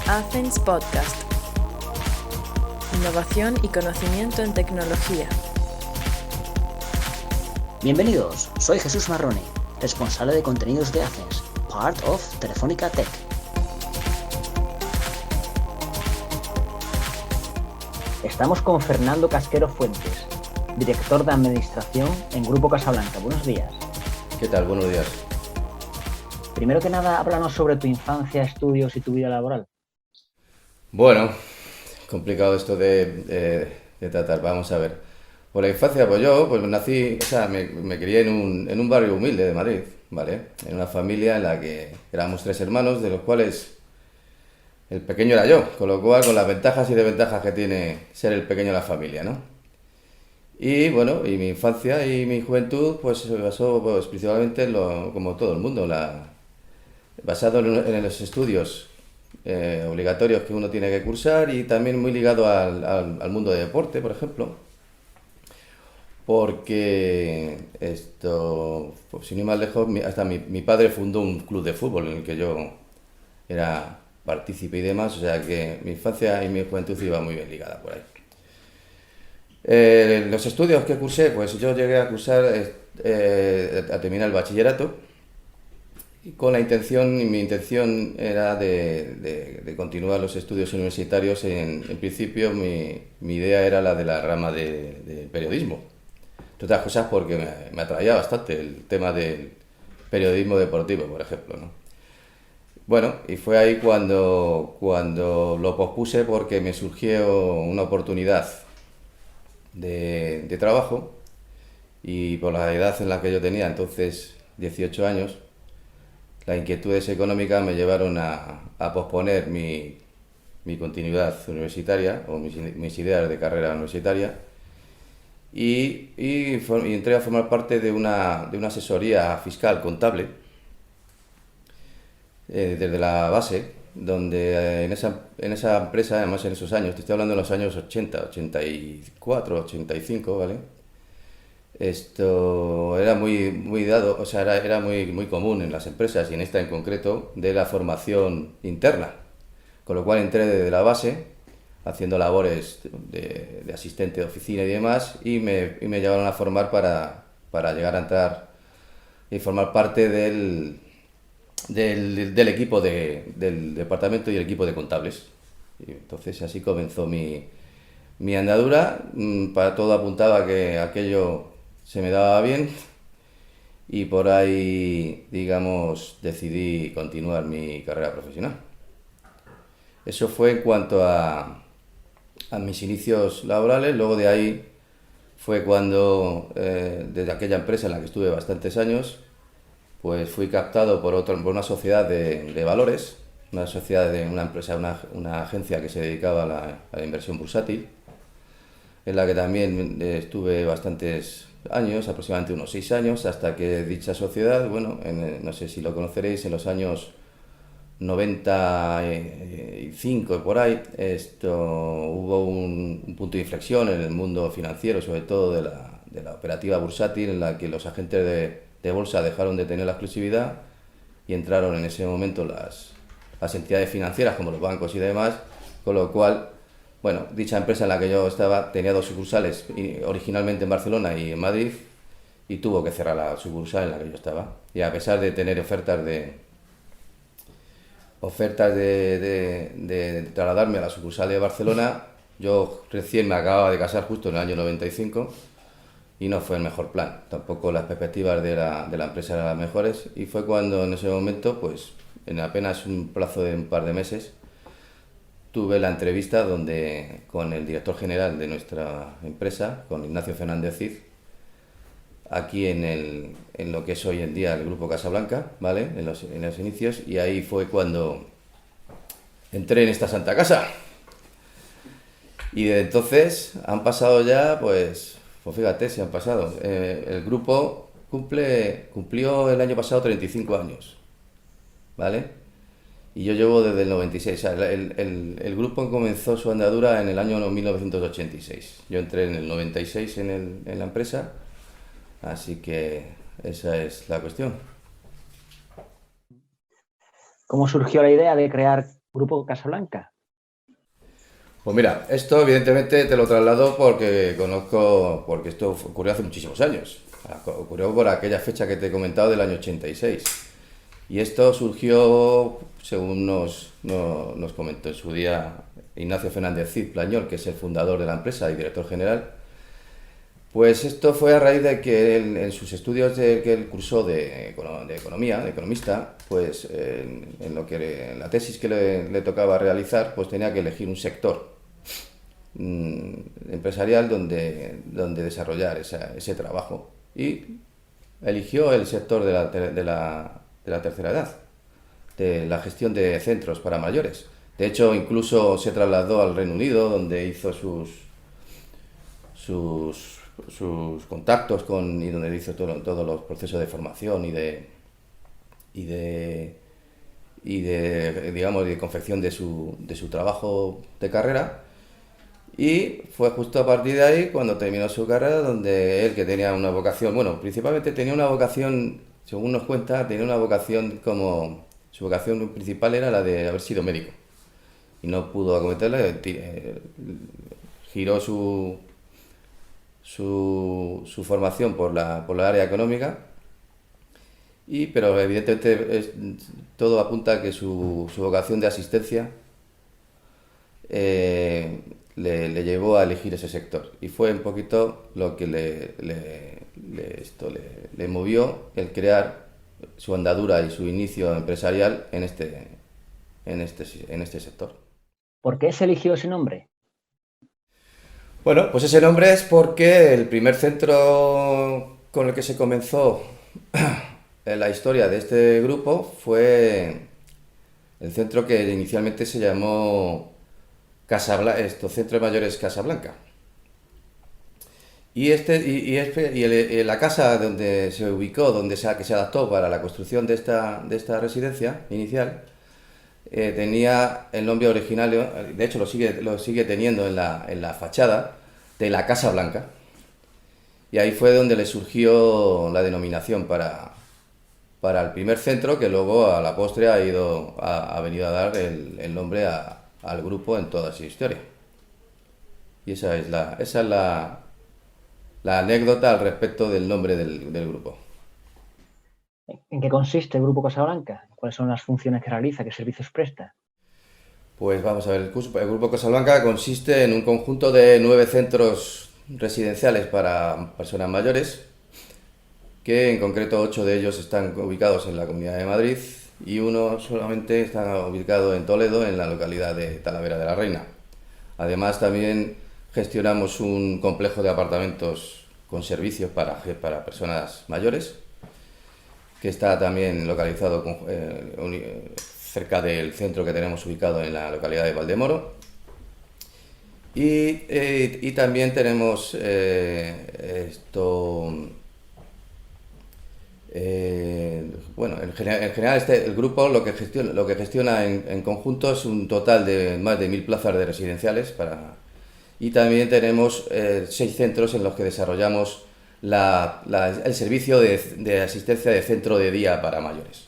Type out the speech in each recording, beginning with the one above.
Athens Podcast. Innovación y conocimiento en tecnología. Bienvenidos, soy Jesús Marrone, responsable de contenidos de Athens, part of Telefónica Tech. Estamos con Fernando Casquero Fuentes, director de administración en Grupo Casablanca. Buenos días. ¿Qué tal? Buenos días. Primero que nada, háblanos sobre tu infancia, estudios y tu vida laboral. Bueno, complicado esto de tratar. Vamos a ver. Por la infancia, pues yo nací, o sea, me crié en un barrio humilde de Madrid, ¿vale? En una familia en la que éramos 3 hermanos, de los cuales el pequeño era yo, con lo cual, con las ventajas y desventajas que tiene ser el pequeño de la familia, ¿no? Y bueno, y mi infancia y mi juventud, pues se basó pues, principalmente en como todo el mundo, basado en los estudios obligatorios que uno tiene que cursar y también muy ligado al mundo de deporte, por ejemplo, porque esto, pues, sin ir más lejos, hasta mi padre fundó un club de fútbol en el que yo era partícipe y demás, o sea que mi infancia y mi juventud iba muy bien ligada por ahí. Los estudios que cursé, pues yo llegué a cursar, a terminar el bachillerato, y con la intención, y mi intención era de continuar los estudios universitarios. En principio mi idea era la de la rama de periodismo. Entre otras cosas porque me atraía bastante el tema del periodismo deportivo, por ejemplo, ¿no? Bueno, y fue ahí cuando lo pospuse porque me surgió una oportunidad de trabajo y por la edad en la que yo tenía, entonces 18 años, las inquietudes económicas me llevaron a posponer mi continuidad universitaria o mis ideas de carrera universitaria y entré a formar parte de una asesoría fiscal contable desde la base, donde en esa empresa, además en esos años, te estoy hablando de los años 80, 84, 85, ¿vale? Esto era muy dado, o sea, era muy común en las empresas y en esta en concreto de la formación interna, con lo cual entré desde la base haciendo labores de asistente de oficina y demás y me llevaron a formar para llegar a entrar y formar parte del equipo del departamento y el equipo de contables. Y entonces así comenzó mi andadura. Para todo apuntaba que aquello se me daba bien y por ahí, digamos, decidí continuar mi carrera profesional. Eso fue en cuanto a mis inicios laborales. Luego de ahí fue cuando, desde aquella empresa en la que estuve bastantes años, pues fui captado por una sociedad de valores, una empresa, una agencia que se dedicaba a la inversión bursátil, en la que también estuve bastantes años, aproximadamente unos 6 años, hasta que dicha sociedad, bueno, no sé si lo conoceréis, en los años 95 y por ahí, hubo un punto de inflexión en el mundo financiero, sobre todo de la operativa bursátil, en la que los agentes de bolsa dejaron de tener la exclusividad y entraron en ese momento las entidades financieras como los bancos y demás, con lo cual, bueno, dicha empresa en la que yo estaba tenía 2 sucursales, originalmente en Barcelona y en Madrid, y tuvo que cerrar la sucursal en la que yo estaba. Y a pesar de tener ofertas de trasladarme a la sucursal de Barcelona, yo recién me acababa de casar justo en el año 95 y no fue el mejor plan. Tampoco las perspectivas de la empresa eran las mejores y fue cuando en ese momento, pues en apenas un plazo de un par de meses, tuve la entrevista con el director general de nuestra empresa, con Ignacio Fernández Cid, aquí en lo que es hoy en día el Grupo Casablanca, ¿vale? En los inicios, y ahí fue cuando entré en esta santa casa. Y desde entonces han pasado ya, pues fíjate si han pasado. El grupo cumplió el año pasado 35 años, ¿vale? Y yo llevo desde el 96. O sea, el grupo comenzó su andadura en el año 1986. Yo entré en el 96 en la empresa, así que esa es la cuestión. ¿Cómo surgió la idea de crear Grupo Casablanca? Pues mira, esto evidentemente te lo traslado porque conozco, porque esto ocurrió hace muchísimos años. Ocurrió por aquella fecha que te he comentado del año 86. Y esto surgió, según nos comentó en su día Ignacio Fernández Cid Plañol, que es el fundador de la empresa y director general. Pues esto fue a raíz de que él, en sus estudios que él cursó de economía, de economista, pues en la tesis que le tocaba realizar, pues tenía que elegir un sector empresarial donde desarrollar ese trabajo. Y eligió el sector de la tercera edad, de la gestión de centros para mayores. De hecho, incluso se trasladó al Reino Unido, donde hizo sus contactos y donde hizo todos los procesos de formación y de digamos de confección de su trabajo de carrera. Y fue justo a partir de ahí, cuando terminó su carrera, donde él, que tenía una vocación, bueno, principalmente tenía una vocación, según nos cuenta, tenía una vocación su vocación principal era la de haber sido médico. Y no pudo acometerla, giró su formación por la área económica, pero evidentemente todo apunta a que su vocación de asistencia le llevó a elegir ese sector, y fue un poquito lo que le movió el crear su andadura y su inicio empresarial en este sector. ¿Por qué se eligió ese nombre? Bueno, pues ese nombre es porque el primer centro con el que se comenzó en la historia de este grupo fue el centro que inicialmente se llamó Centro de Mayores Casablanca. Y la casa donde se ubicó, que se adaptó para la construcción de esta residencia inicial, tenía el nombre originario, de hecho lo sigue teniendo en la fachada, de la Casa Blanca. Y ahí fue donde le surgió la denominación para el primer centro, que luego a la postre ha venido a dar el nombre al grupo en toda su historia. Y esa es la anécdota al respecto del nombre del grupo. ¿En qué consiste el Grupo Casablanca? ¿Cuáles son las funciones que realiza? ¿Qué servicios presta? Pues vamos a ver, el Grupo Casablanca consiste en un conjunto de 9 centros residenciales para personas mayores, que en concreto 8 de ellos están ubicados en la Comunidad de Madrid y uno solamente está ubicado en Toledo, en la localidad de Talavera de la Reina. Además, también gestionamos un complejo de apartamentos con servicios para personas mayores, que está también localizado cerca del centro que tenemos ubicado en la localidad de Valdemoro. Y también tenemos bueno, en general el grupo lo que gestiona en conjunto es un total de más de 1000 plazas de residenciales y también tenemos 6 centros en los que desarrollamos el servicio de asistencia de centro de día para mayores.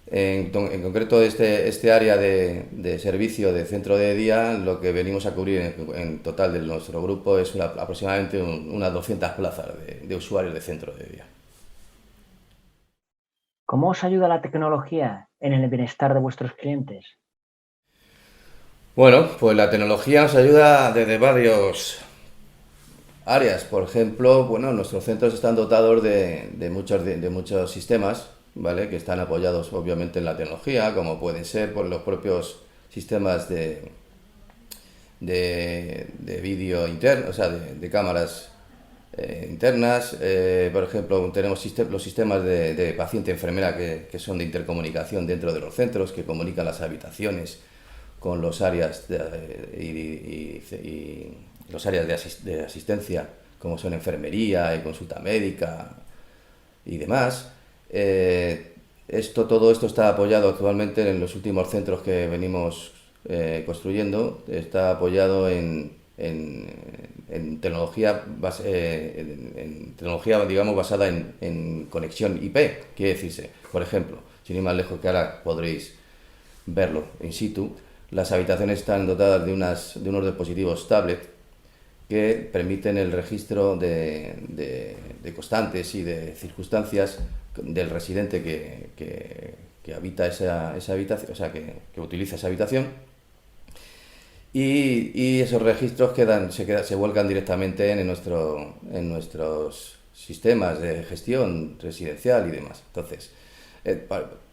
En concreto, este área de servicio de centro de día, lo que venimos a cubrir en total de nuestro grupo es aproximadamente unas 200 plazas de usuarios de centro de día. ¿Cómo os ayuda la tecnología en el bienestar de vuestros clientes? Bueno, pues la tecnología nos ayuda desde varios áreas. Por ejemplo, bueno, nuestros centros están dotados de muchos sistemas, ¿vale?, que están apoyados obviamente en la tecnología, como pueden ser por los propios sistemas de vídeo interno, o sea, de cámaras internas. Por ejemplo, tenemos los sistemas de paciente-enfermera que son de intercomunicación dentro de los centros, que comunican las habitaciones con los áreas y los áreas de asistencia, como son enfermería y consulta médica y demás. Todo esto está apoyado actualmente en los últimos centros que venimos construyendo. Está apoyado en tecnología digamos, basada en conexión IP. Quiere decirse, por ejemplo, sin ir más lejos, que ahora podréis verlo in situ. Las habitaciones están dotadas de unos dispositivos tablet que permiten el registro de constantes y de circunstancias del residente que habita esa habitación, o sea, que utiliza esa habitación. Y esos registros se vuelcan directamente en nuestros sistemas de gestión residencial y demás. Entonces,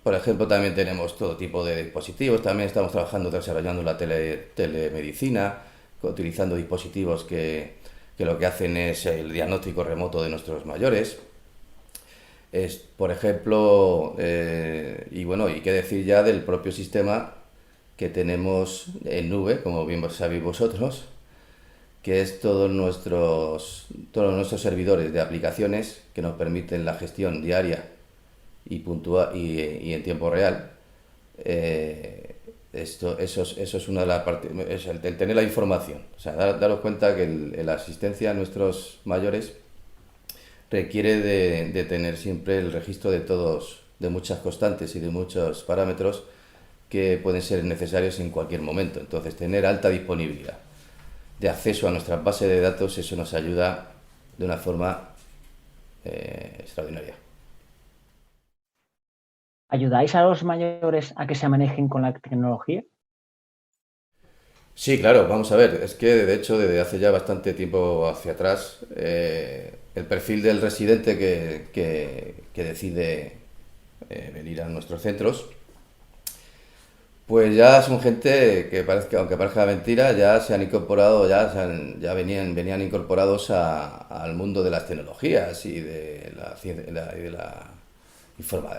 por ejemplo, también tenemos todo tipo de dispositivos. También estamos desarrollando la telemedicina, utilizando dispositivos que lo que hacen es el diagnóstico remoto de nuestros mayores. Por ejemplo, y qué decir ya del propio sistema que tenemos en nube, como bien sabéis vosotros, que es todos nuestros servidores de aplicaciones que nos permiten la gestión diaria y puntual y en tiempo real. Eso es una de las partes, es el tener la información. O sea, daros cuenta que la asistencia a nuestros mayores requiere de tener siempre el registro de muchas constantes y de muchos parámetros que pueden ser necesarios en cualquier momento. Entonces, tener alta disponibilidad de acceso a nuestra base de datos, eso nos ayuda de una forma extraordinaria. ¿Ayudáis a los mayores a que se manejen con la tecnología? Sí, claro, vamos a ver, es que de hecho desde hace ya bastante tiempo hacia atrás el perfil del residente que decide venir a nuestros centros, pues ya son gente que aunque parezca mentira, ya se han incorporado, ya venían incorporados al mundo de las tecnologías y de la ciencia y de la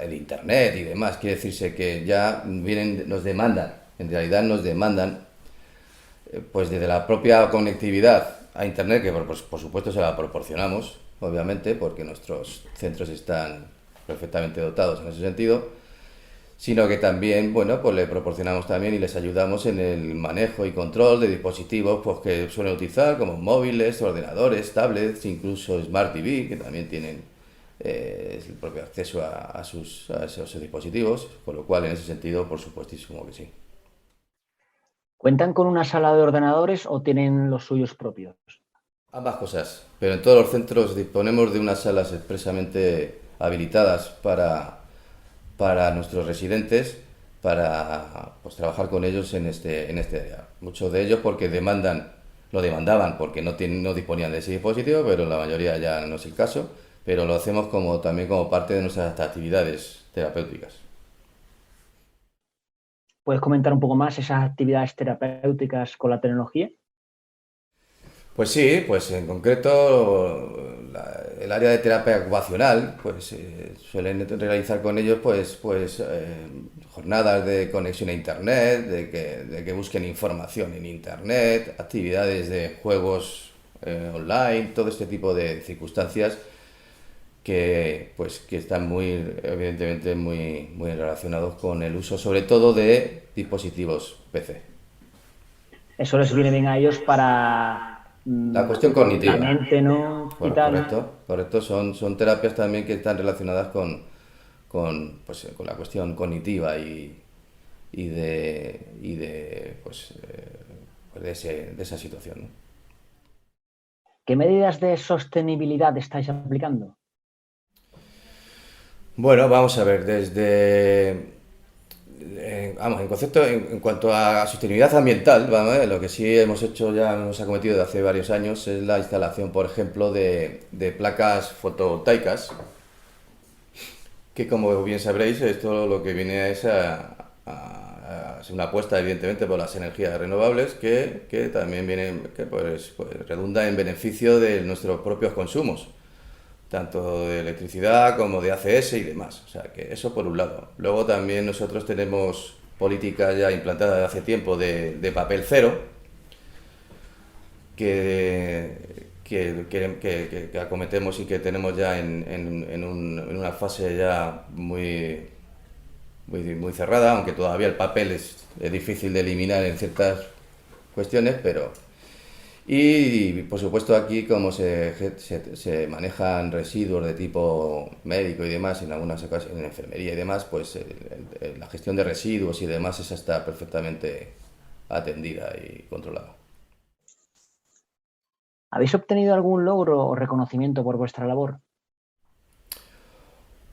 el internet y demás. Quiere decirse que ya nos demandan, en realidad nos demandan, pues desde la propia conectividad a internet, que por supuesto se la proporcionamos, obviamente, porque nuestros centros están perfectamente dotados en ese sentido, sino que también, bueno, pues le proporcionamos también y les ayudamos en el manejo y control de dispositivos pues, que suelen utilizar, como móviles, ordenadores, tablets, incluso Smart TV, que también tienen el propio acceso a esos dispositivos, con lo cual en ese sentido, por supuestísimo que sí. ¿Cuentan con una sala de ordenadores o tienen los suyos propios? Ambas cosas, pero en todos los centros disponemos de unas salas expresamente habilitadas para nuestros residentes, para pues, trabajar con ellos en este área. Muchos de ellos porque lo demandaban porque no disponían de ese dispositivo, pero la mayoría ya no es el caso, pero lo hacemos también como parte de nuestras actividades terapéuticas. ¿Puedes comentar un poco más esas actividades terapéuticas con la tecnología? Pues sí, pues en concreto el área de terapia ocupacional, pues suelen realizar con ellos pues jornadas de conexión a internet, de que busquen información en internet, actividades de juegos online, todo este tipo de circunstancias que están evidentemente muy relacionados con el uso sobre todo de dispositivos PC. Eso les viene bien a ellos para la cuestión cognitiva. La mente, ¿no? Correcto. Son terapias también que están relacionadas con la cuestión cognitiva de esa situación, ¿no? ¿Qué medidas de sostenibilidad estáis aplicando? Bueno, vamos a ver, en cuanto a sostenibilidad ambiental, lo que sí hemos acometido desde hace varios años es la instalación, por ejemplo, de placas fotovoltaicas, que como bien sabréis, esto lo que viene es a una apuesta evidentemente por las energías renovables que también redunda en beneficio de nuestros propios consumos, tanto de electricidad como de ACS y demás. O sea, que eso por un lado. Luego también nosotros tenemos políticas ya implantadas desde hace tiempo de papel cero, que acometemos y que tenemos ya en una fase ya muy cerrada, aunque todavía el papel es difícil de eliminar en ciertas cuestiones, pero... Y por supuesto aquí como se manejan residuos de tipo médico y demás, en algunas ocasiones en enfermería y demás, pues la gestión de residuos y demás esa está perfectamente atendida y controlada. ¿Habéis obtenido algún logro o reconocimiento por vuestra labor?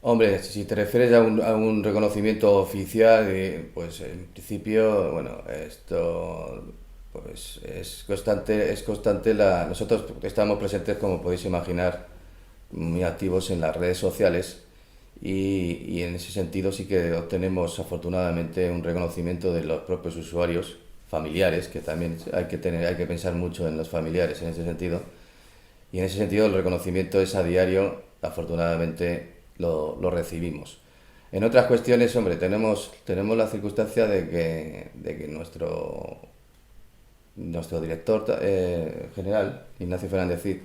Hombre, si te refieres a un reconocimiento oficial, pues en principio, bueno, esto pues es constante nosotros estamos presentes, como podéis imaginar, muy activos en las redes sociales y en ese sentido sí que obtenemos afortunadamente un reconocimiento de los propios usuarios familiares, que también hay que pensar mucho en los familiares en ese sentido. Y en ese sentido el reconocimiento es a diario, afortunadamente lo recibimos. En otras cuestiones, hombre, tenemos la circunstancia de que nuestro director general, Ignacio Fernández Cid,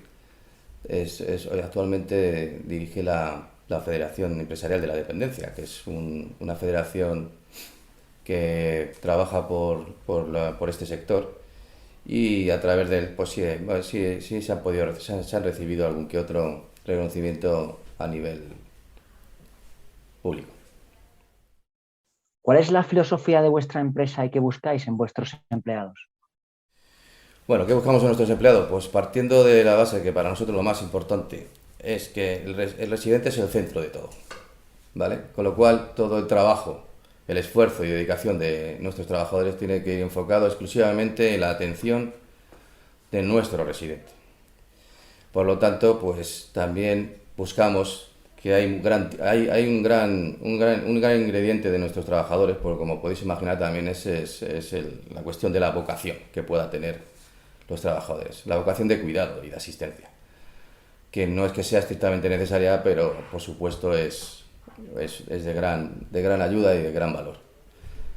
actualmente dirige la Federación Empresarial de la Dependencia, que es una federación que trabaja por este sector y a través de él pues sí, bueno, sí se han recibido algún que otro reconocimiento a nivel público. ¿Cuál es la filosofía de vuestra empresa y qué buscáis en vuestros empleados? Bueno, ¿qué buscamos en nuestros empleados? Pues partiendo de la base que para nosotros lo más importante es que el residente es el centro de todo, ¿vale? Con lo cual todo el trabajo, el esfuerzo y dedicación de nuestros trabajadores tiene que ir enfocado exclusivamente en la atención de nuestro residente. Por lo tanto, pues también buscamos que hay un gran ingrediente de nuestros trabajadores, porque como podéis imaginar también es la cuestión de la vocación que pueda tener los trabajadores, la vocación de cuidado y de asistencia, que no es que sea estrictamente necesaria, pero por supuesto es de gran ayuda y de gran valor.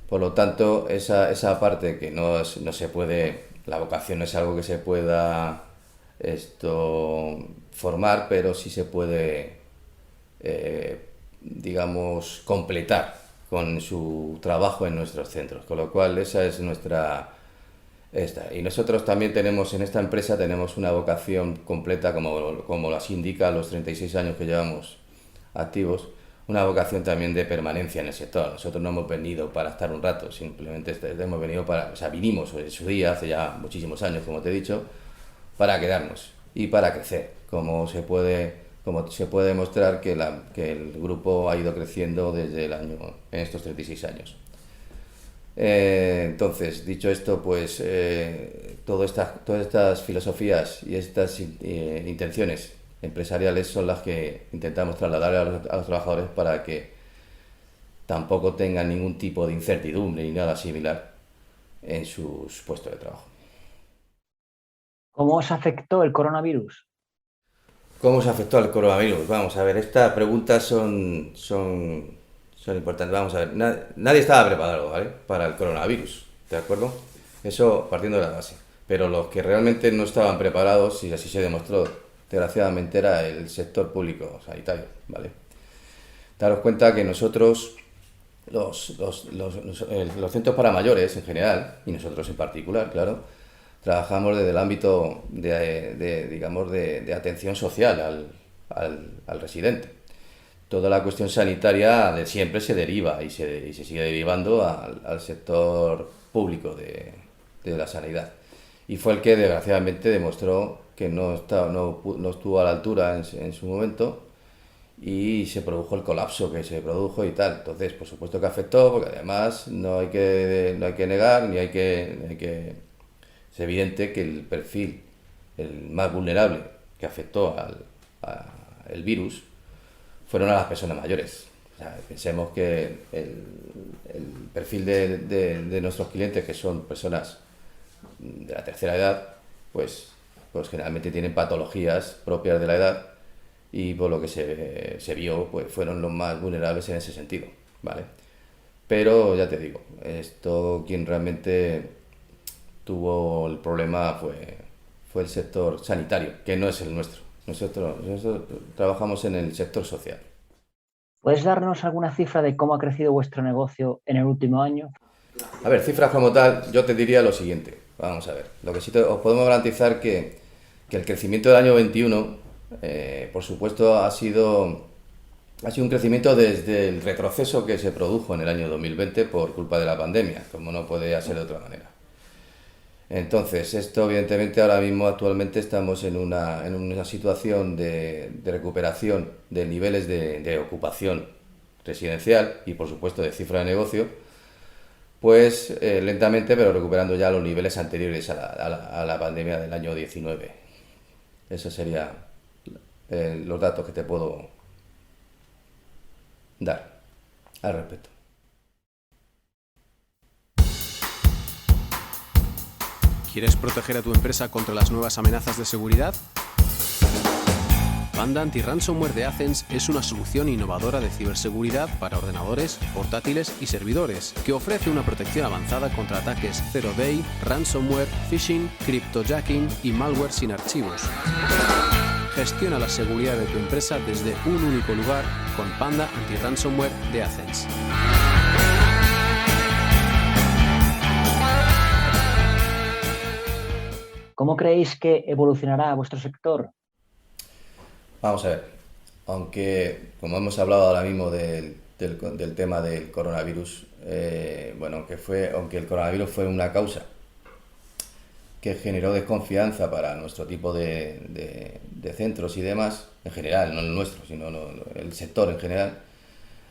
Por lo tanto, esa parte que no se puede, la vocación no es algo que se pueda formar, pero sí se puede, digamos, completar con su trabajo en nuestros centros, con lo cual esa es y nosotros también tenemos en esta empresa una vocación completa, como las indica los 36 años que llevamos activos, una vocación también de permanencia en el sector. Nosotros no hemos venido para estar un rato, simplemente hemos venido vinimos en su día, hace ya muchísimos años, como te he dicho, para quedarnos y para crecer, como se puede demostrar que el grupo ha ido creciendo en estos 36 años. Entonces, dicho esto, pues todas estas filosofías y estas intenciones empresariales son las que intentamos trasladar a los trabajadores para que tampoco tengan ningún tipo de incertidumbre ni nada similar en sus puestos de trabajo. ¿Cómo os afectó el coronavirus? ¿Cómo se afectó al coronavirus? Vamos a ver, estas preguntas son importantes. Vamos a ver, nadie estaba preparado, ¿vale?, para el coronavirus, ¿de acuerdo? Eso partiendo de la base. Pero los que realmente no estaban preparados, y así se demostró, desgraciadamente, era el sector público sanitario, ¿vale? Daros cuenta que nosotros, los centros para mayores en general, y nosotros en particular, claro, trabajamos desde el ámbito de atención social al residente. Toda la cuestión sanitaria de siempre se deriva y se sigue derivando al sector público de la sanidad. Y fue el que desgraciadamente demostró que no estuvo a la altura en su momento y se produjo el colapso que se produjo y tal. Entonces, por supuesto que afectó, porque además no hay que negar ni hay que... Es evidente que el perfil, el más vulnerable que afectó al virus, fueron a las personas mayores. O sea, pensemos que el perfil de nuestros clientes, que son personas de la tercera edad, pues generalmente tienen patologías propias de la edad y por lo que se vio, pues fueron los más vulnerables en ese sentido, ¿vale? Pero ya te digo, quien realmente tuvo el problema fue el sector sanitario, que no es el nuestro. Nosotros trabajamos en el sector social. ¿Puedes darnos alguna cifra de cómo ha crecido vuestro negocio en el último año? A ver, cifras como tal, yo te diría lo siguiente. vamos a ver. Lo que sí os podemos garantizar que el crecimiento del año 21, por supuesto, ha sido un crecimiento desde el retroceso que se produjo en el año 2020 por culpa de la pandemia, como no puede ser de otra manera. Entonces, esto evidentemente ahora mismo actualmente estamos en una situación de recuperación de niveles de ocupación residencial y por supuesto de cifra de negocio, pues lentamente pero recuperando ya los niveles anteriores a la pandemia del año 19. Esos serían los datos que te puedo dar al respecto. ¿Quieres proteger a tu empresa contra las nuevas amenazas de seguridad? Panda Anti-Ransomware de Athens es una solución innovadora de ciberseguridad para ordenadores, portátiles y servidores, que ofrece una protección avanzada contra ataques Zero Day, ransomware, phishing, cryptojacking y malware sin archivos. Gestiona la seguridad de tu empresa desde un único lugar con Panda Anti-Ransomware de Athens. ¿Cómo creéis que evolucionará vuestro sector? Vamos a ver, aunque como hemos hablado ahora mismo del tema del coronavirus, aunque el coronavirus fue una causa que generó desconfianza para nuestro tipo de centros y demás, en general, no el nuestro, sino el sector en general,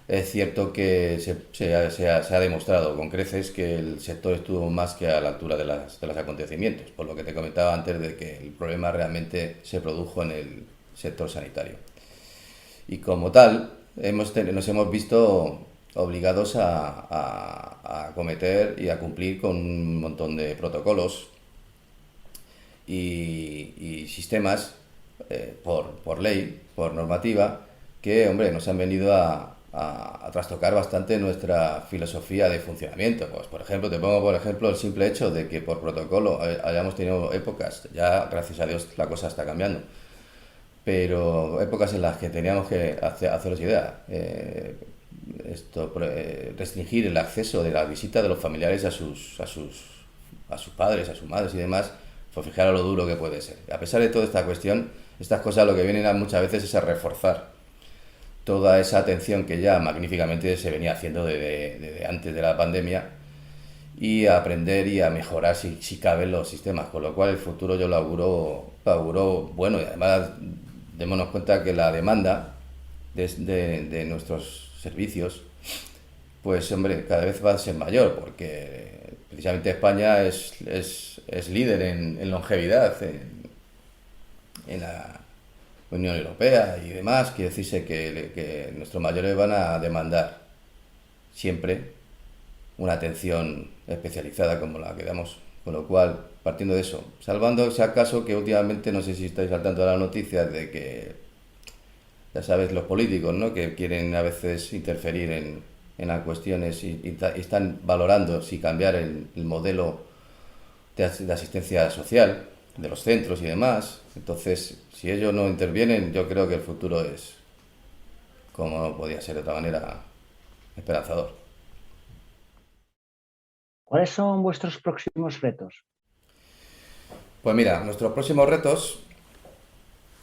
es cierto que se ha demostrado con creces que el sector estuvo más que a la altura de los acontecimientos, por lo que te comentaba antes de que el problema realmente se produjo en el sector sanitario. Y como tal, nos hemos visto obligados a acometer y a cumplir con un montón de protocolos y sistemas por ley, por normativa, que, hombre, nos han venido a trastocar bastante nuestra filosofía de funcionamiento. Pues, por ejemplo, te pongo el simple hecho de que por protocolo hayamos tenido épocas, ya gracias a Dios la cosa está cambiando, pero épocas en las que teníamos que haceros idea, restringir el acceso de la visita de los familiares a sus padres, a sus madres y demás, pues fijaros lo duro que puede ser. A pesar de toda esta cuestión, estas cosas lo que vienen muchas veces es a reforzar toda esa atención que ya magníficamente se venía haciendo desde antes de la pandemia y a aprender y a mejorar si cabe los sistemas, con lo cual el futuro yo lo auguro bueno, y además démonos cuenta que la demanda de nuestros servicios, pues hombre, cada vez va a ser mayor, porque precisamente España es líder en longevidad en la Unión Europea y demás. Quiere decirse que nuestros mayores van a demandar siempre una atención especializada como la que damos, con lo cual, partiendo de eso, salvando si acaso que últimamente, no sé si estáis al tanto de las noticias de que, ya sabes, los políticos, ¿no?, que quieren a veces interferir en las cuestiones y están valorando si cambiar el modelo de asistencia social de los centros y demás. Entonces, si ellos no intervienen, yo creo que el futuro es, como no podía ser de otra manera, esperanzador. ¿Cuáles son vuestros próximos retos? Pues mira, nuestros próximos retos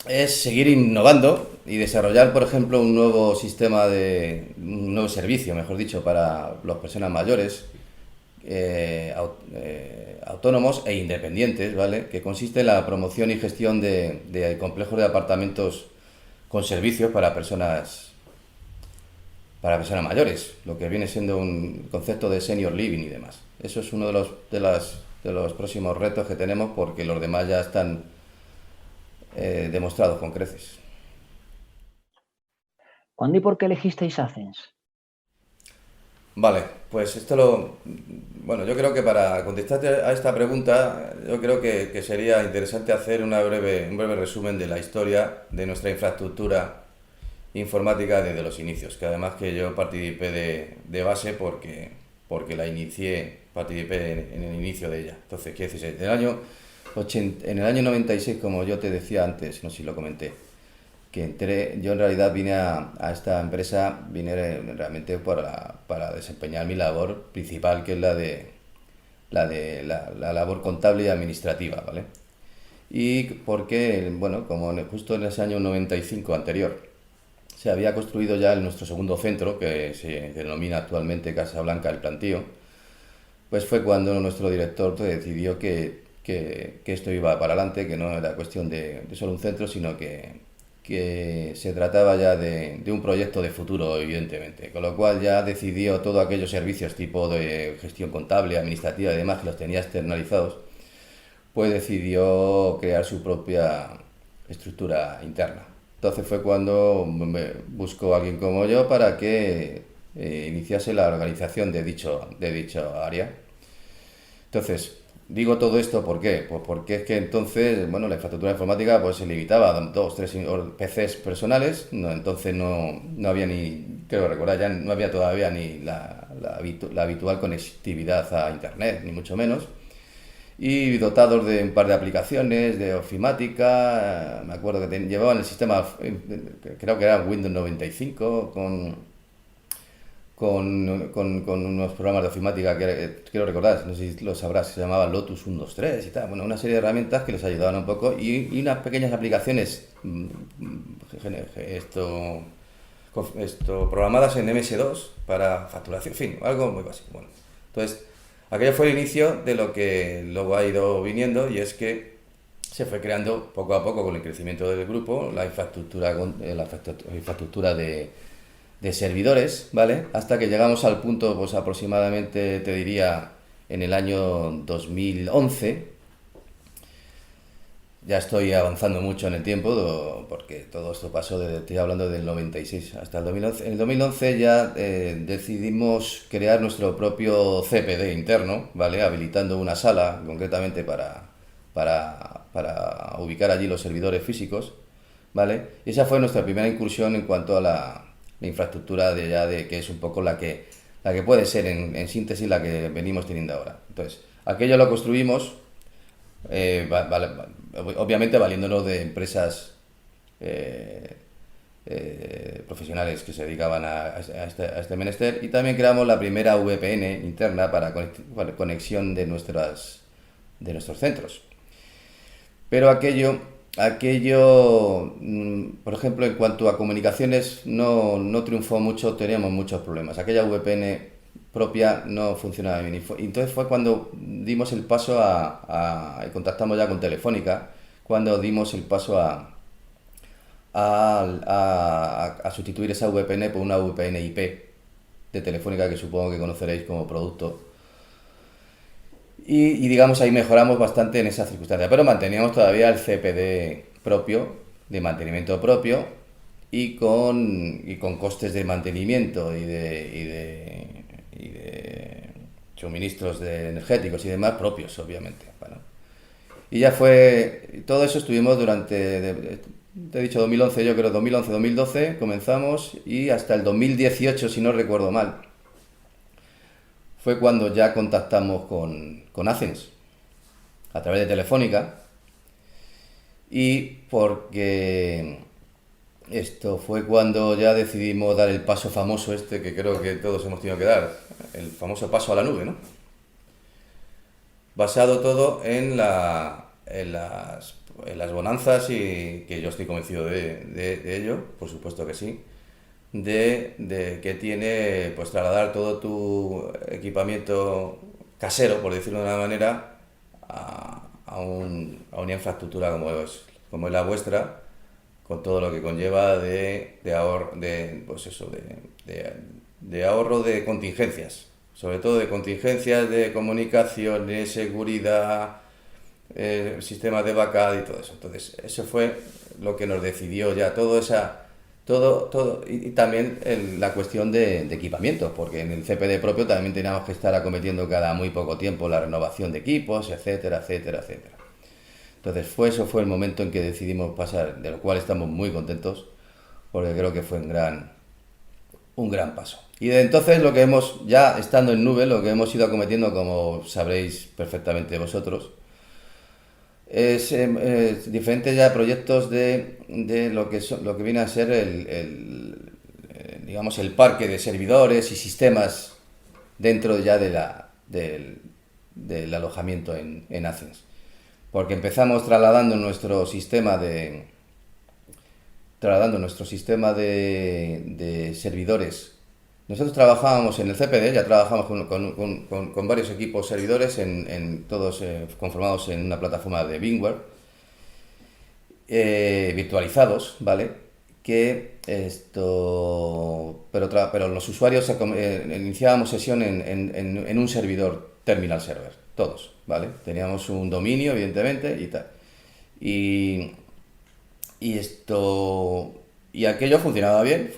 es seguir innovando y desarrollar, por ejemplo, un nuevo servicio, mejor dicho, para las personas mayores, autónomos e independientes, ¿vale?, que consiste en la promoción y gestión de complejos de apartamentos con servicios para personas mayores, lo que viene siendo un concepto de senior living y demás. Eso es uno de los próximos retos que tenemos, porque los demás ya están demostrados con creces. ¿Cuándo y por qué elegisteis Athens? Vale, pues yo creo que para contestarte a esta pregunta, yo creo que sería interesante hacer un breve resumen de la historia de nuestra infraestructura informática desde los inicios, que además que yo participé de base porque participé en el inicio de ella. Entonces, quiero decir, en el año 96, como yo te decía antes, no sé si lo comenté, que yo en realidad vine a esta empresa, realmente para desempeñar mi labor principal, que es la de la labor contable y administrativa, ¿vale? Y porque, bueno, como justo en ese año 95 anterior se había construido ya nuestro segundo centro, que se denomina actualmente Casa Blanca El Plantío, pues fue cuando nuestro director decidió que esto iba para adelante, que no era cuestión de solo un centro, sino que se trataba ya de un proyecto de futuro, evidentemente. Con lo cual ya decidió todos aquellos servicios tipo de gestión contable, administrativa y demás, que los tenía externalizados, pues decidió crear su propia estructura interna. Entonces fue cuando me buscó a alguien como yo para que iniciase la organización de dicho área. Entonces, digo todo esto, ¿por qué? Pues porque es que entonces, bueno, la infraestructura informática pues se limitaba a 2, 3 PCs personales, entonces no había ni, creo recordar, ya no había todavía ni la habitual conectividad a Internet, ni mucho menos. Y dotados de un par de aplicaciones, de ofimática, me acuerdo que llevaban el sistema, creo que era Windows 95, con unos programas de ofimática que quiero recordar, no sé si lo sabrás, se llamaba Lotus 123 y tal, bueno, una serie de herramientas que les ayudaban un poco y unas pequeñas aplicaciones programadas en MS2 para facturación, en fin, algo muy básico. Bueno, entonces, aquello fue el inicio de lo que luego ha ido viniendo, y es que se fue creando poco a poco con el crecimiento del grupo la infraestructura de servidores, ¿vale? Hasta que llegamos al punto, pues aproximadamente, te diría, en el año 2011. Ya estoy avanzando mucho en el tiempo, porque todo esto pasó, estoy hablando del 96 hasta el 2011. En el 2011 ya decidimos crear nuestro propio CPD interno, ¿vale? Habilitando una sala, concretamente para ubicar allí los servidores físicos, ¿vale? Y esa fue nuestra primera incursión en cuanto a la infraestructura que es un poco la que puede ser en síntesis la que venimos teniendo ahora. Entonces, aquello lo construimos, obviamente valiéndonos de empresas profesionales que se dedicaban a este menester, y también creamos la primera VPN interna para conexión de nuestros centros. Pero aquello, por ejemplo, en cuanto a comunicaciones, no triunfó mucho, teníamos muchos problemas. Aquella VPN propia no funcionaba bien. Entonces fue cuando dimos el paso y contactamos ya con Telefónica, cuando dimos el paso a sustituir esa VPN por una VPN IP de Telefónica, que supongo que conoceréis como producto. Y digamos, ahí mejoramos bastante en esa circunstancia, pero manteníamos todavía el CPD propio, de mantenimiento propio, y con costes de mantenimiento y de suministros energéticos y demás propios, obviamente. Bueno. Y ya fue, todo eso estuvimos durante, te he dicho 2011, yo creo 2011-2012 comenzamos, y hasta el 2018, si no recuerdo mal, fue cuando ya contactamos con Athens a través de Telefónica, y porque esto fue cuando ya decidimos dar el paso famoso que creo que todos hemos tenido que dar, el famoso paso a la nube, ¿no? Basado todo en las bonanzas, y que yo estoy convencido de ello, por supuesto que sí, de que tiene pues trasladar todo tu equipamiento casero, por decirlo de una manera, a una infraestructura como es la vuestra, con todo lo que conlleva de ahorro de contingencias, sobre todo de contingencias de comunicación, de seguridad, sistemas de backup y todo eso. Entonces, eso fue lo que nos decidió ya todo, y también la cuestión de equipamiento, porque en el CPD propio también teníamos que estar acometiendo cada muy poco tiempo la renovación de equipos, etcétera, etcétera, etcétera. Entonces eso fue el momento en que decidimos pasar, de lo cual estamos muy contentos, porque creo que fue un gran paso. Y de entonces lo que ya estando en nube, lo que hemos ido acometiendo, como sabréis perfectamente vosotros, es diferentes ya proyectos de lo que viene a ser digamos, el parque de servidores y sistemas dentro ya de del alojamiento en Athens. Porque empezamos trasladando nuestro sistema de servidores. Nosotros trabajábamos en el CPD, ya trabajamos con varios equipos servidores, todos conformados en una plataforma de VMware, virtualizados, ¿vale? Pero los usuarios iniciábamos sesión en un servidor terminal server, todos, ¿vale? Teníamos un dominio, evidentemente, y tal. Y aquello funcionaba bien,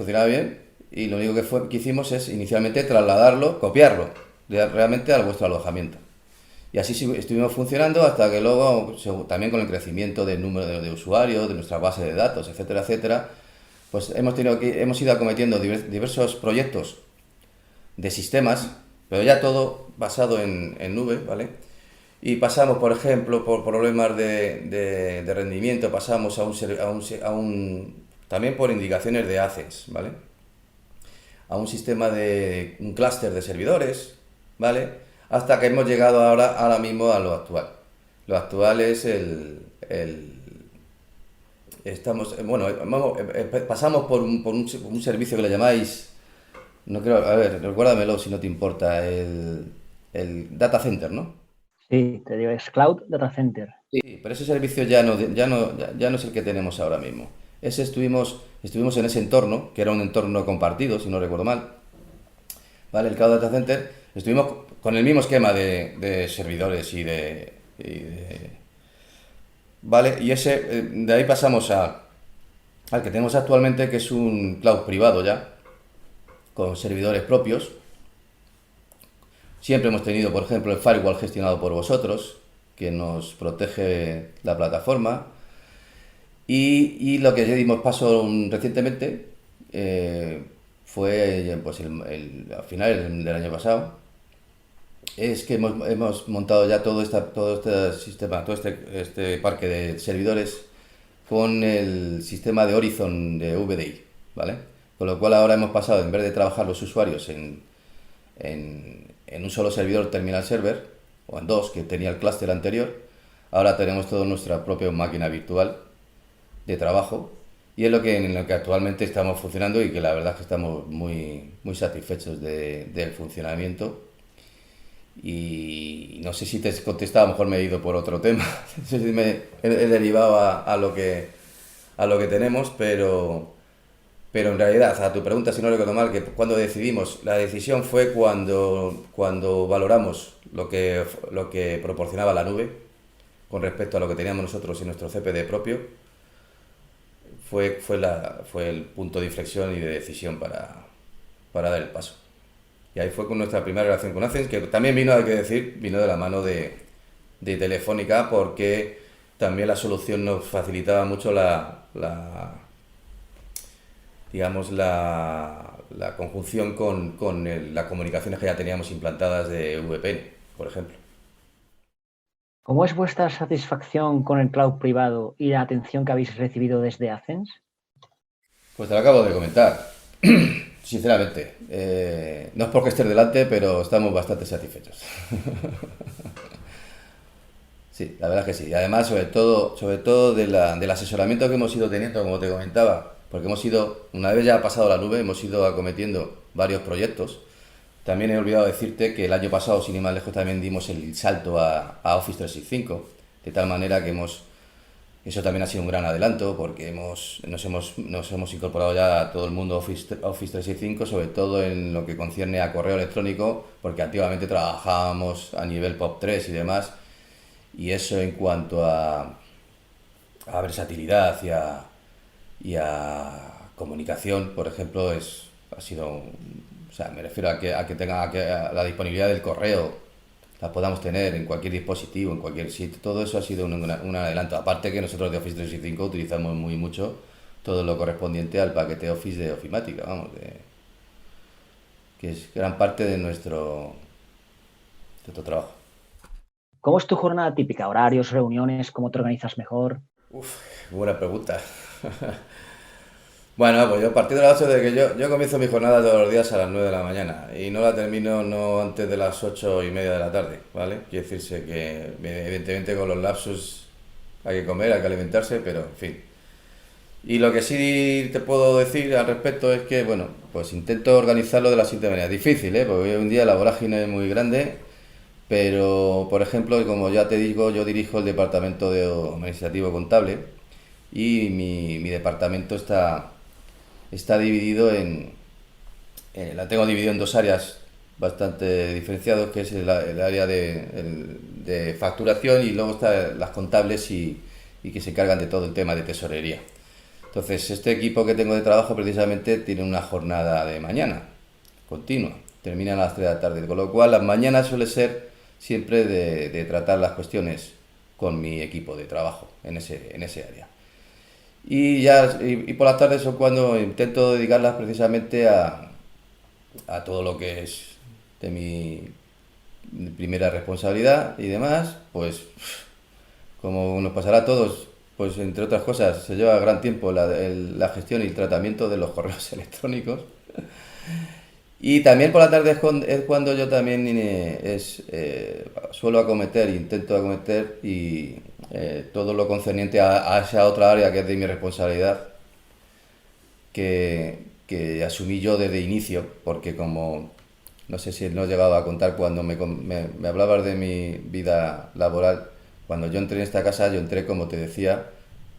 y lo único que hicimos es inicialmente trasladarlo, copiarlo realmente a vuestro alojamiento. Y así estuvimos funcionando hasta que luego, también con el crecimiento del número de usuarios, de nuestra base de datos, etcétera, etcétera, pues hemos ido acometiendo diversos proyectos de sistemas, pero ya todo basado en nube, ¿vale? Y pasamos, por ejemplo, por problemas de rendimiento, pasamos también por indicaciones de Athens, ¿vale? A un sistema de un clúster de servidores, ¿vale? Hasta que hemos llegado ahora mismo a lo actual. Lo actual es pasamos por un servicio que le llamáis, no creo, a ver, recuérdamelo si no te importa, el Data Center, ¿no? Sí, te digo, es Cloud Data Center. Sí, pero ese servicio ya no es el que tenemos ahora mismo. Estuvimos en ese entorno, que era un entorno compartido, si no recuerdo mal, ¿vale? El Cloud Data Center, estuvimos con el mismo esquema de servidores ¿vale? Y de ahí pasamos al que tenemos actualmente, que es un cloud privado ya, con servidores propios. Siempre hemos tenido, por ejemplo, el firewall gestionado por vosotros, que nos protege la plataforma. Y lo que ya dimos paso recientemente fue pues al final del año pasado, es que hemos montado ya todo este sistema, todo este parque de servidores con el sistema de Horizon de VDI, ¿vale? Con lo cual ahora hemos pasado, en vez de trabajar los usuarios en un solo servidor terminal server, o en dos, que tenía el clúster anterior, ahora tenemos toda nuestra propia máquina virtual de trabajo, y es en lo que actualmente estamos funcionando, y que la verdad es que estamos muy, muy satisfechos del funcionamiento. Y no sé si te he contestado, a lo mejor me he ido por otro tema, no sé si me he derivado a lo que tenemos, pero en realidad, a tu pregunta, si no recuerdo mal, que cuando decidimos, la decisión fue cuando valoramos lo que proporcionaba la nube con respecto a lo que teníamos nosotros en nuestro CPD propio, fue el punto de inflexión y de decisión para dar el paso. Y ahí fue con nuestra primera relación con Athens, que también vino de la mano de Telefónica, porque también la solución nos facilitaba mucho digamos, la conjunción con las comunicaciones que ya teníamos implantadas de VPN, por ejemplo. ¿Cómo es vuestra satisfacción con el cloud privado y la atención que habéis recibido desde Athens? Pues te lo acabo de comentar. Sinceramente, no es porque esté delante, pero estamos bastante satisfechos. Sí, la verdad es que sí. Y además, sobre todo del asesoramiento que hemos ido teniendo, como te comentaba, porque una vez ya pasado la nube, hemos ido acometiendo varios proyectos. También he olvidado decirte que el año pasado, sin ir más lejos, también dimos el salto a Office 365, de tal manera que eso también ha sido un gran adelanto, porque nos hemos incorporado ya a todo el mundo Office 365, sobre todo en lo que concierne a correo electrónico, porque antiguamente trabajábamos a nivel POP3 y demás, y eso en cuanto a versatilidad y a comunicación, por ejemplo, ha sido, o sea, me refiero a que a la disponibilidad del correo la podamos tener en cualquier dispositivo, en cualquier sitio. Todo eso ha sido un adelanto. Aparte que nosotros de Office 365 utilizamos mucho todo lo correspondiente al paquete Office de Ofimática, vamos, que es gran parte de nuestro trabajo. ¿Cómo es tu jornada típica? ¿Horarios, reuniones? ¿Cómo te organizas mejor? Buena pregunta. Bueno, pues yo partiendo de las 8 de que yo comienzo mi jornada todos los días a las 9 de la mañana y no la termino no antes de las 8:30 de la tarde, ¿vale? Quiere decirse que evidentemente con los lapsus hay que comer, hay que alimentarse, pero en fin. Y lo que sí te puedo decir al respecto es que, bueno, pues intento organizarlo de la siguiente manera. Difícil, ¿eh? Porque hoy en día la vorágine es muy grande, pero, por ejemplo, como ya te digo, yo dirijo el departamento de administrativo contable y mi departamento está dividido la tengo dividido en dos áreas bastante diferenciados, que es el área de facturación y luego están las contables y que se encargan de todo el tema de tesorería. Entonces, este equipo que tengo de trabajo precisamente tiene una jornada de mañana continua, terminan a las 3 de la tarde, con lo cual las mañanas suele ser siempre de tratar las cuestiones con mi equipo de trabajo en ese área. Y por las tardes son cuando intento dedicarlas precisamente a todo lo que es de mi primera responsabilidad y demás, pues como nos pasará a todos, pues entre otras cosas se lleva gran tiempo la gestión y el tratamiento de los correos electrónicos. Y también por la tarde es cuando yo también suelo acometer, intento acometer todo lo concerniente a esa otra área que es de mi responsabilidad, que asumí yo desde inicio, porque como no sé si no he llegado a contar cuando me hablabas de mi vida laboral, cuando yo entré en esta casa, yo entré, como te decía,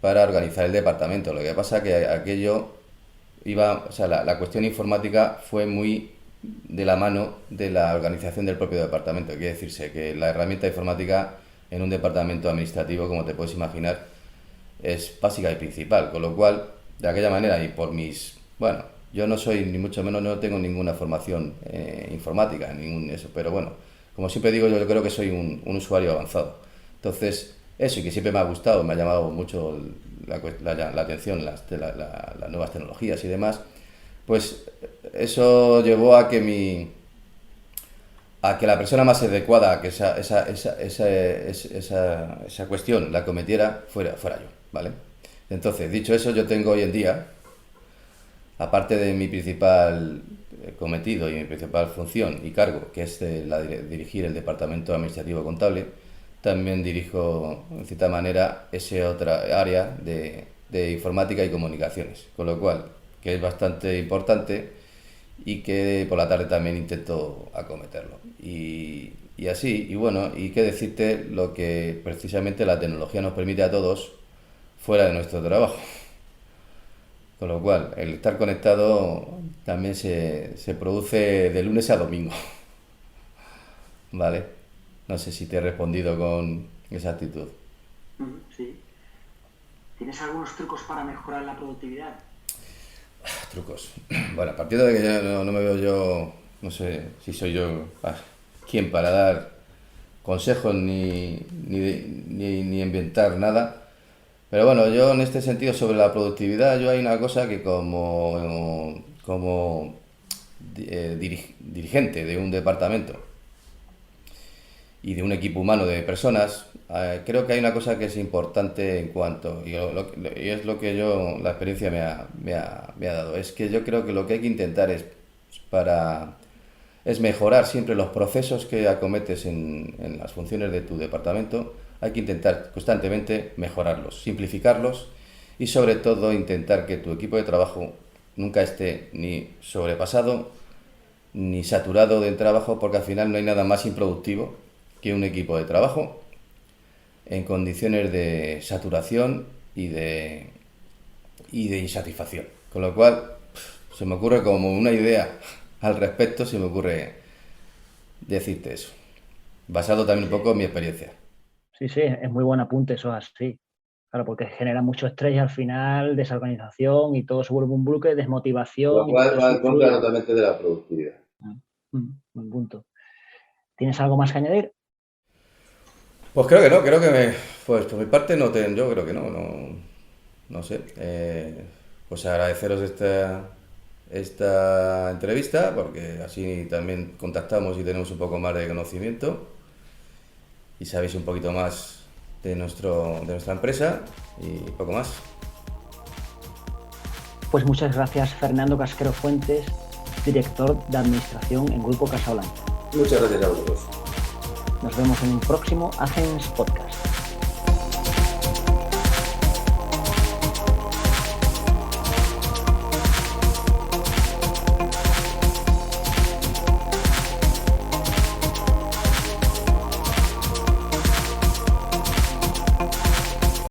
para organizar el departamento. Lo que pasa que aquello o sea, la cuestión informática fue muy de la mano de la organización del propio departamento. Quiere decirse que la herramienta informática en un departamento administrativo, como te puedes imaginar, es básica y principal, con lo cual, de aquella manera y por bueno, yo no soy, ni mucho menos, no tengo ninguna formación informática, pero bueno, como siempre digo, yo creo que soy un usuario avanzado. Entonces, eso, y que siempre me ha gustado, me ha llamado mucho la atención las nuevas tecnologías y demás, pues eso llevó a que la persona más adecuada a que esa cuestión la cometiera fuera yo, ¿vale? Entonces, dicho eso, yo tengo hoy en día, aparte de mi principal cometido y mi principal función y cargo, que es dirigir el departamento administrativo contable, también dirijo, en cierta manera, esa otra área de informática y comunicaciones, con lo cual, que es bastante importante y que por la tarde también intento acometerlo. Y así, y bueno, y qué decirte lo que precisamente la tecnología nos permite a todos fuera de nuestro trabajo. Con lo cual, el estar conectado también se produce de lunes a domingo. ¿Vale? No sé si te he respondido con esa actitud. Sí. ¿Tienes algunos trucos para mejorar la productividad? Trucos. Bueno, a partir de que ya no me veo yo, no sé si soy yo quien para dar consejos ni inventar nada. Pero bueno, yo en este sentido sobre la productividad, yo hay una cosa que como dirigente de un departamento y de un equipo humano de personas, creo que hay una cosa que es importante y es lo que la experiencia me ha dado, es que yo creo que lo que hay que intentar es mejorar siempre los procesos que acometes en las funciones de tu departamento. Hay que intentar constantemente mejorarlos, simplificarlos y sobre todo intentar que tu equipo de trabajo nunca esté ni sobrepasado ni saturado de trabajo, porque al final no hay nada más improductivo que un equipo de trabajo en condiciones de saturación y de insatisfacción. Con lo cual, se me ocurre como una idea al respecto, se me ocurre decirte eso, basado también un poco en mi experiencia. Sí, es muy buen apunte, eso es así. Claro, porque genera mucho estrés y al final desorganización y todo se vuelve un bucle, desmotivación. Lo cual va en contra totalmente de la productividad. Buen punto. ¿Tienes algo más que añadir? Pues creo que pues por mi parte yo creo que no sé. Pues agradeceros esta entrevista, porque así también contactamos y tenemos un poco más de conocimiento y sabéis un poquito más de nuestra empresa y poco más. Pues muchas gracias, Fernando Casquero Fuentes, director de Administración en Grupo Casablanca. Muchas gracias a vosotros. Nos vemos en un próximo Athens Podcast.